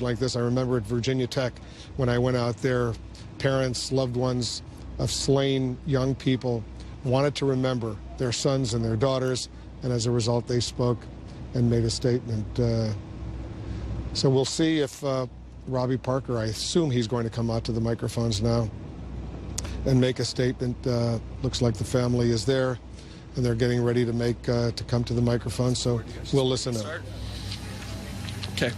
like this. I remember at Virginia Tech when I went out there, parents, loved ones of slain young people wanted to remember their sons and their daughters, and as a result they spoke and made a statement. So we'll see if Robbie Parker, I assume he's going to come out to the microphones now and make a statement. Looks like the family is there and they're getting ready to come to the microphone, so we'll listen in. Okay.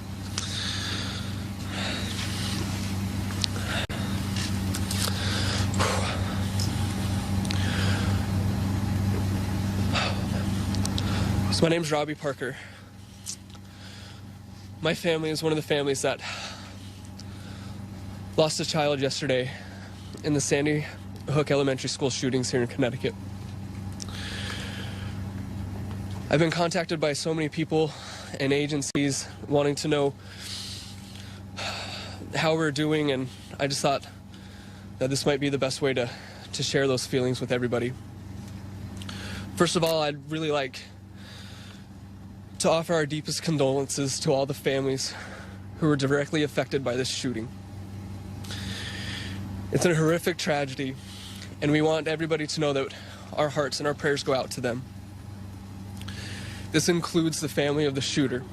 So my name's Robbie Parker. My family is one of the families that lost a child yesterday in the Sandy Hook Elementary School shootings here in Connecticut. I've been contacted by so many people and agencies wanting to know how we're doing, and I just thought that this might be the best way to share those feelings with everybody. First of all, I'd really like to offer our deepest condolences to all the families who were directly affected by this shooting. It's a horrific tragedy, and we want everybody to know that our hearts and our prayers go out to them. This includes the family of the shooter.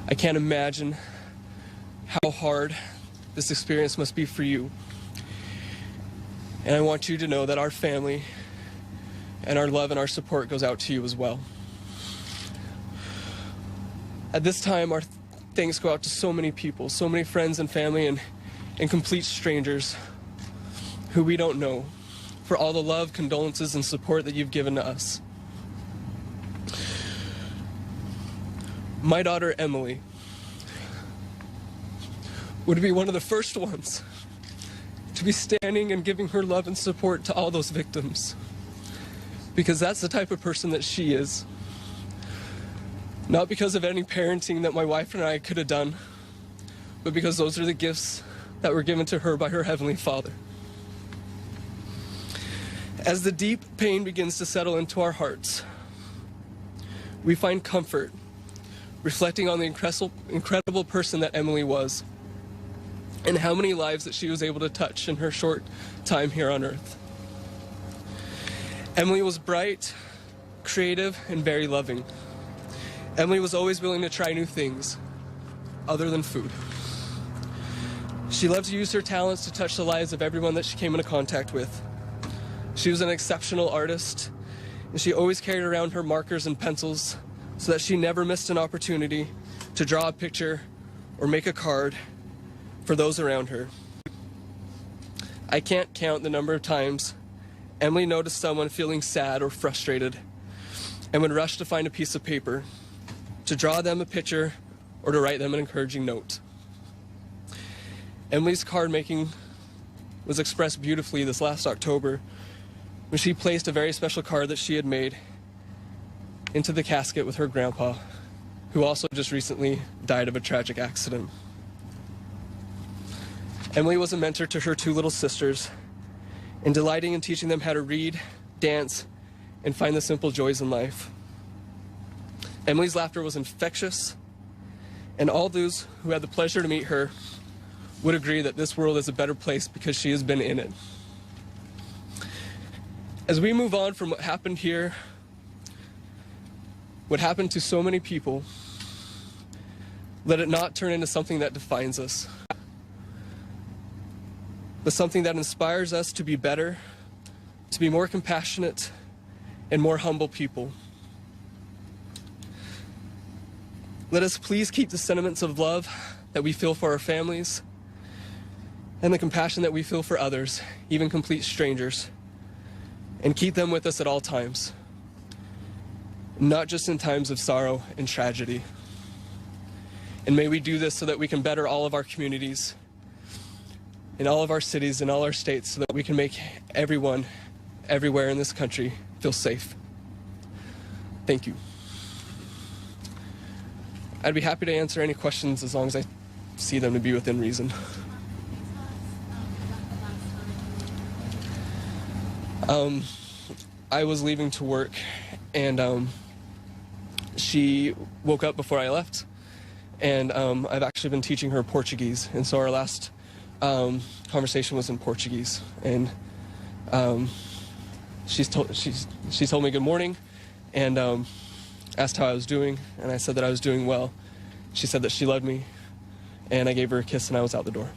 I can't imagine how hard this experience must be for you. And I want you to know that our family and our love and our support goes out to you as well. At this time, our thanks go out to so many people, so many friends and family and complete strangers who we don't know, for all the love, condolences, and support that you've given to us. My daughter, Emily, would be one of the first ones to be standing and giving her love and support to all those victims, because that's the type of person that she is. Not because of any parenting that my wife and I could have done, but because those are the gifts that were given to her by her Heavenly Father. As the deep pain begins to settle into our hearts, we find comfort reflecting on the incredible person that Emily was and how many lives that she was able to touch in her short time here on earth. Emily was bright, creative, and very loving. Emily was always willing to try new things other than food. She loved to use her talents to touch the lives of everyone that she came into contact with. She was an exceptional artist, and she always carried around her markers and pencils so that she never missed an opportunity to draw a picture or make a card for those around her. I can't count the number of times Emily noticed someone feeling sad or frustrated and would rush to find a piece of paper to draw them a picture or to write them an encouraging note. Emily's card making was expressed beautifully this last October when she placed a very special card that she had made into the casket with her grandpa, who also just recently died of a tragic accident. Emily was a mentor to her two little sisters, and delighting in teaching them how to read, dance, and find the simple joys in life. Emily's laughter was infectious, and all those who had the pleasure to meet her would agree that this world is a better place because she has been in it. As we move on from what happened here, what happened to so many people, let it not turn into something that defines us, but something that inspires us to be better, to be more compassionate, and more humble people. Let us please keep the sentiments of love that we feel for our families and the compassion that we feel for others, even complete strangers, and keep them with us at all times, not just in times of sorrow and tragedy. And may we do this so that we can better all of our communities, in all of our cities, in all our states, so that we can make everyone, everywhere in this country, feel safe. Thank you. I'd be happy to answer any questions as long as I see them to be within reason. I was leaving to work, and she woke up before I left, and I've actually been teaching her Portuguese, and so our last conversation was in Portuguese, and she told me good morning, and asked how I was doing, and I said that I was doing well. She said that she loved me, and I gave her a kiss, and I was out the door.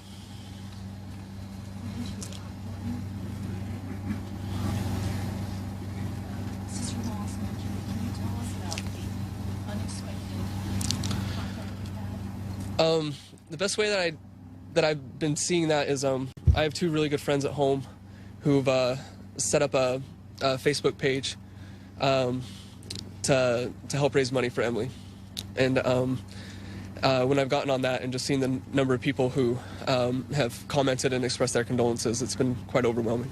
The best way that I've been seeing that is I have two really good friends at home who've set up a Facebook page to help raise money for Emily, and when I've gotten on that and just seen the number of people who have commented and expressed their condolences, it's been quite overwhelming.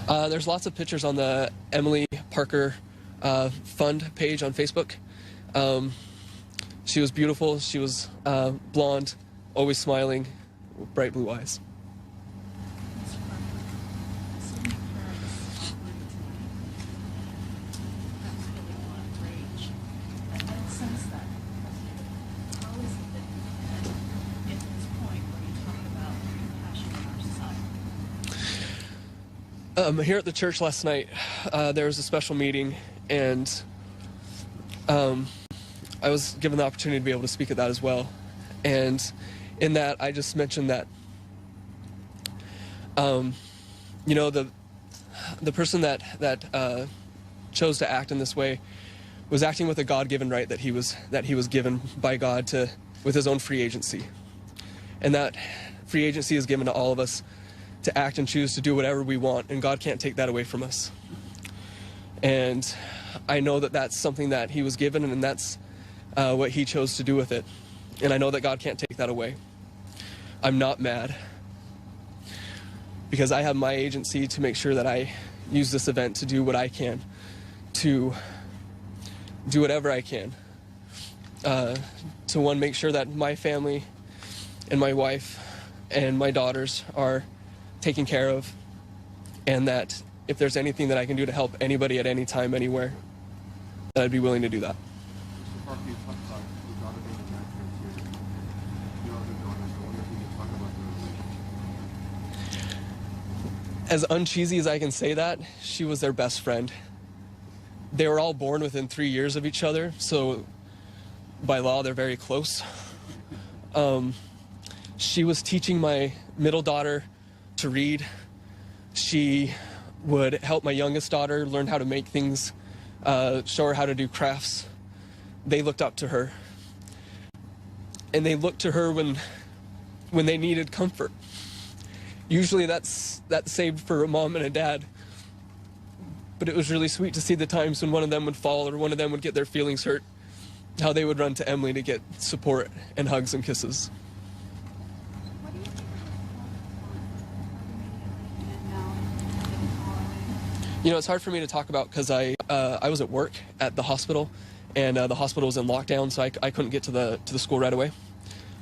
There's lots of pictures on the Emily Parker Fund page on Facebook. She was beautiful. She was blonde, always smiling, bright blue eyes. Here at the church last night, there was a special meeting, and I was given the opportunity to be able to speak at that as well. And in that, I just mentioned that, you know, the person that chose to act in this way was acting with a God-given right that he was given by God with his own free agency, and that free agency is given to all of us to act and choose to do whatever we want, and God can't take that away from us. And I know that that's something that he was given, and that's what he chose to do with it. And I know that God can't take that away. I'm not mad, because I have my agency to make sure that I use this event to do what I can, to do whatever I can, to one, make sure that my family and my wife and my daughters are taken care of, and that if there's anything that I can do to help anybody at any time, anywhere, that I'd be willing to do that. As uncheesy as I can say that, she was their best friend. They were all born within 3 years of each other, so by law they're very close. She was teaching my middle daughter to read. She would help my youngest daughter learn how to make things, show her how to do crafts. They looked up to her, and they looked to her when they needed comfort. Usually that's saved for a mom and a dad, but it was really sweet to see the times when one of them would fall or one of them would get their feelings hurt, how they would run to Emily to get support and hugs and kisses. You know, it's hard for me to talk about because I was at work at the hospital, and the hospital was in lockdown, so I couldn't get to the school right away.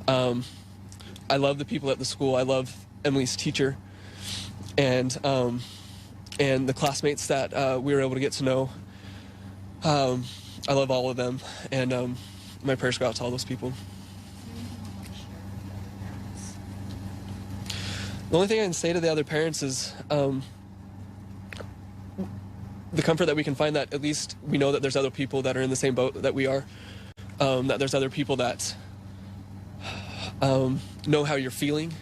I love the people at the school. I love Emily's teacher, and the classmates that we were able to get to know. I love all of them, and my prayers go out to all those people. The only thing I can say to the other parents is the comfort that we can find that at least we know that there's other people that are in the same boat that we are, that there's other people that know how you're feeling.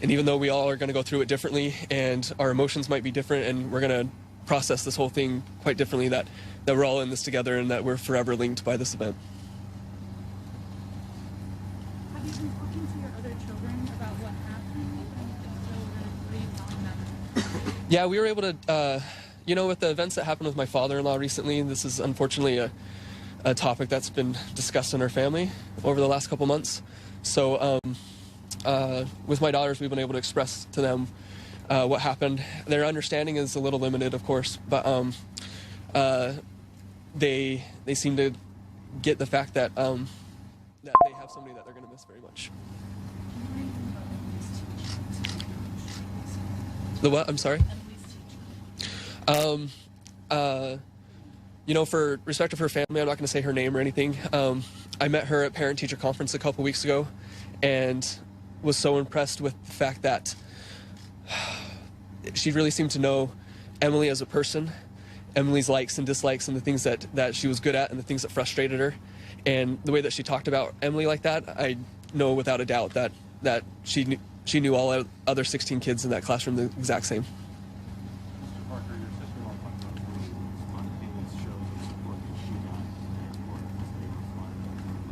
And even though we all are going to go through it differently and our emotions might be different and we're going to process this whole thing quite differently, that we're all in this together and that we're forever linked by this event. Have you been talking to your other children about what happened? Yeah, we were able to, you know, with the events that happened with my father-in-law recently, this is unfortunately a topic that's been discussed in our family over the last couple months. So with my daughters, we've been able to express to them what happened. Their understanding is a little limited, of course, but they seem to get the fact that that they have somebody that they're going to miss very much. The what? I'm sorry. You know, for respect of her family, I'm not going to say her name or anything. I met her at parent-teacher conference a couple weeks ago and was so impressed with the fact that she really seemed to know Emily as a person, Emily's likes and dislikes and the things that she was good at and the things that frustrated her. And the way that she talked about Emily like that, I know without a doubt that she knew all other 16 kids in that classroom the exact same. Mr. Parker, your sister-in-law talked about the spontaneous shows of support that she got in the airport as they were flying.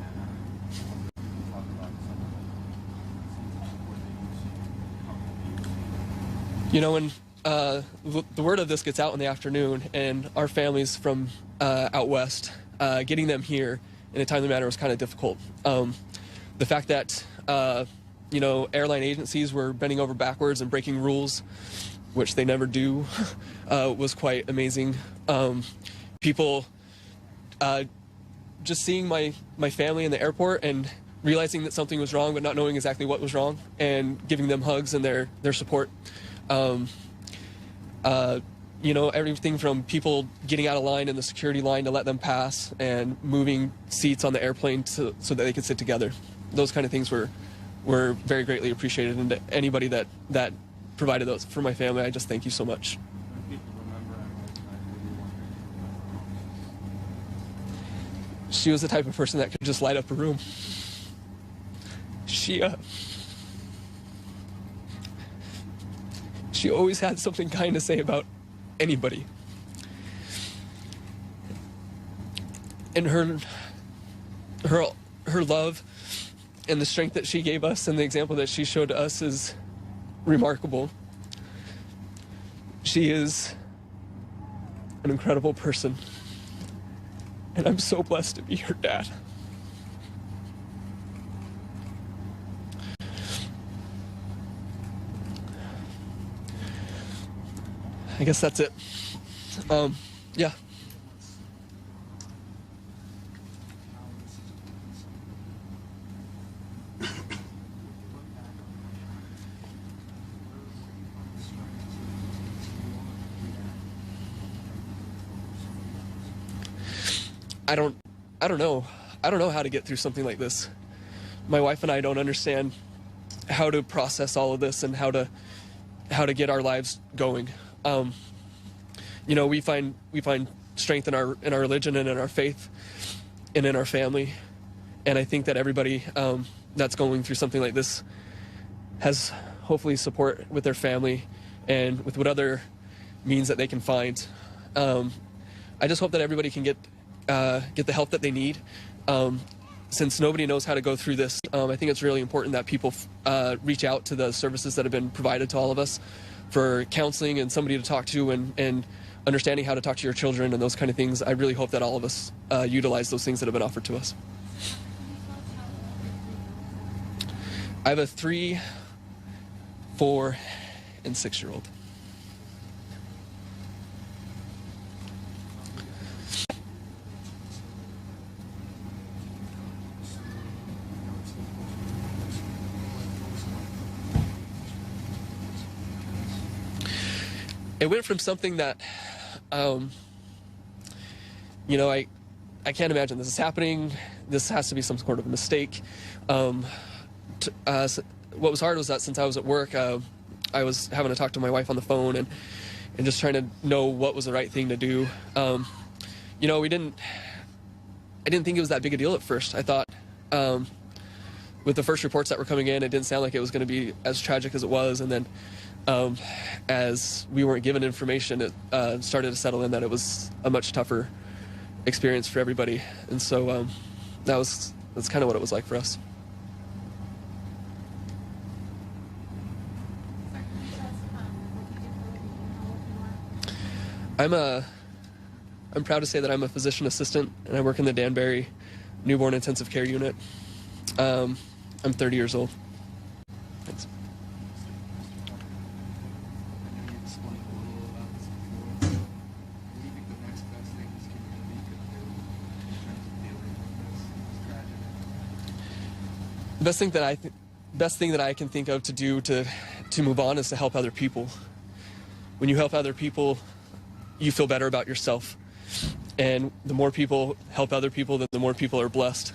And can you talk about some of the support that you've seen come from the You know, when the word of this gets out in the afternoon, and our families from out west, getting them here in a timely manner was kind of difficult. The fact that you know, airline agencies were bending over backwards and breaking rules, which they never do, was quite amazing. People just seeing my family in the airport and realizing that something was wrong but not knowing exactly what was wrong, and giving them hugs and their support. You know, everything from people getting out of line in the security line to let them pass, and moving seats on the airplane so that they could sit together. Those kind of things were very greatly appreciated, and to anybody that provided those for my family, I just thank you so much. When people remember Emily tonight, what do you want them to remember? She was the type of person that could just light up a room. She always had something kind to say about anybody. And her love and the strength that she gave us and the example that she showed us is remarkable. She is an incredible person, and I'm so blessed to be her dad. I guess that's it. Yeah. I don't know. I don't know how to get through something like this. My wife and I don't understand how to process all of this and how to get our lives going. You know, we find strength in our religion and in our faith and in our family, and I think that everybody that's going through something like this has hopefully support with their family and with what other means that they can find. I just hope that everybody can get the help that they need. Since nobody knows how to go through this, I think it's really important that people reach out to the services that have been provided to all of us for counseling and somebody to talk to and understanding how to talk to your children and those kind of things. I really hope that all of us utilize those things that have been offered to us. I have a 3, 4, and 6-year-old. It went from something that, you know, I can't imagine this is happening. This has to be some sort of a mistake. What was hard was that since I was at work, I was having to talk to my wife on the phone and just trying to know what was the right thing to do. You know, I didn't think it was that big a deal at first. I thought, with the first reports that were coming in, it didn't sound like it was going to be as tragic as it was. And then as we weren't given information, it started to settle in that it was a much tougher experience for everybody. And so that's kind of what it was like for us. I'm proud to say that I'm a physician assistant, and I work in the Danbury Newborn Intensive Care Unit. I'm 30 years old. Thanks. The best thing that I can think of to do to move on is to help other people. When you help other people, you feel better about yourself. And the more people help other people, then the more people are blessed.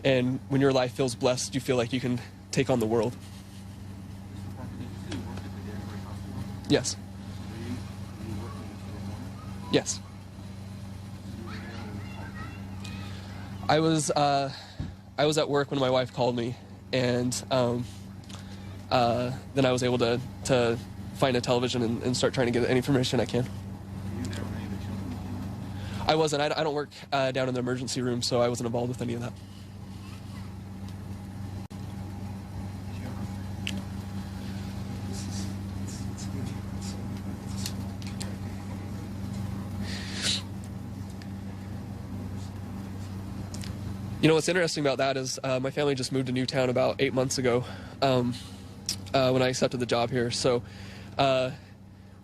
And when your life feels blessed, you feel like you can take on the world. Mr. Parker, did you say you worked at the Danbury Hospital? Yes. Were you working until the morning? Yes. You were there when you called? I was at work when my wife called me, and then I was able to find a television and start trying to get any information I can. Were you there when any of the children came in? I wasn't. I don't work down in the emergency room, so I wasn't involved with any of that. You know, what's interesting about that is my family just moved to Newtown about 8 months ago when I accepted the job here. So the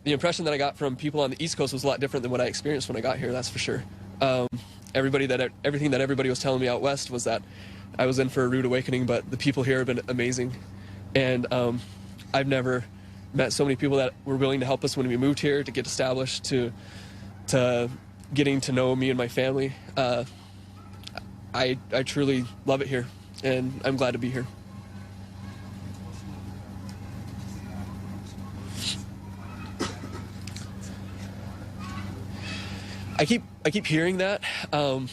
impression that I got from people on the East Coast was a lot different than what I experienced when I got here, that's for sure. Everything that everybody was telling me out west was that I was in for a rude awakening, but the people here have been amazing. And I've never met so many people that were willing to help us when we moved here, to get established, to getting to know me and my family. I truly love it here, and I'm glad to be here. I keep hearing that. I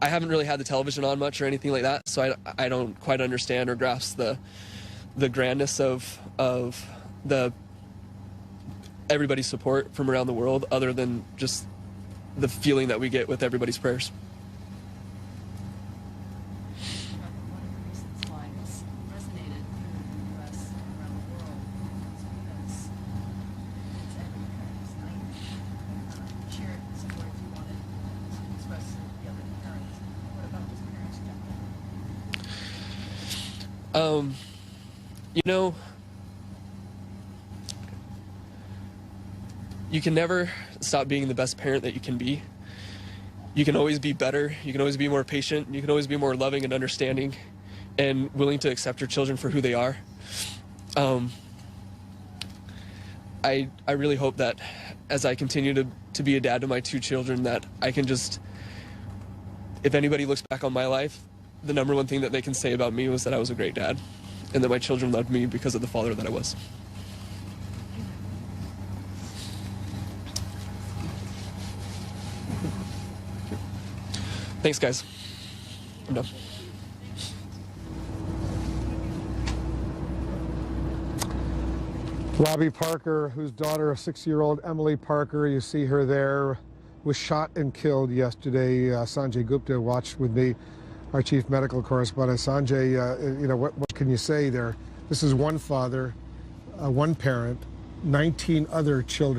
haven't really had the television on much or anything like that, so I don't quite understand or grasp the grandness of the everybody's support from around the world, other than just the feeling that we get with everybody's prayers. One of the reasons why this resonated here in the U.S. and around the world is because it's every parent's nightmare. Share some words you wanted to express to the other parents. What about just parents generally? You know, you can never stop being the best parent that you can be. You can always be better. You can always be more patient. You can always be more loving and understanding and willing to accept your children for who they are. I really hope that as I continue to be a dad to my two children, that I can just, if anybody looks back on my life, the number one thing that they can say about me was that I was a great dad, and that my children loved me because of the father that I was. Thanks, guys. I'm done. Robbie Parker, whose daughter, a 6-year-old Emily Parker, you see her there, was shot and killed yesterday. Sanjay Gupta watched with me, our chief medical correspondent. Sanjay, what can you say there? This is one father, one parent, 19 other children.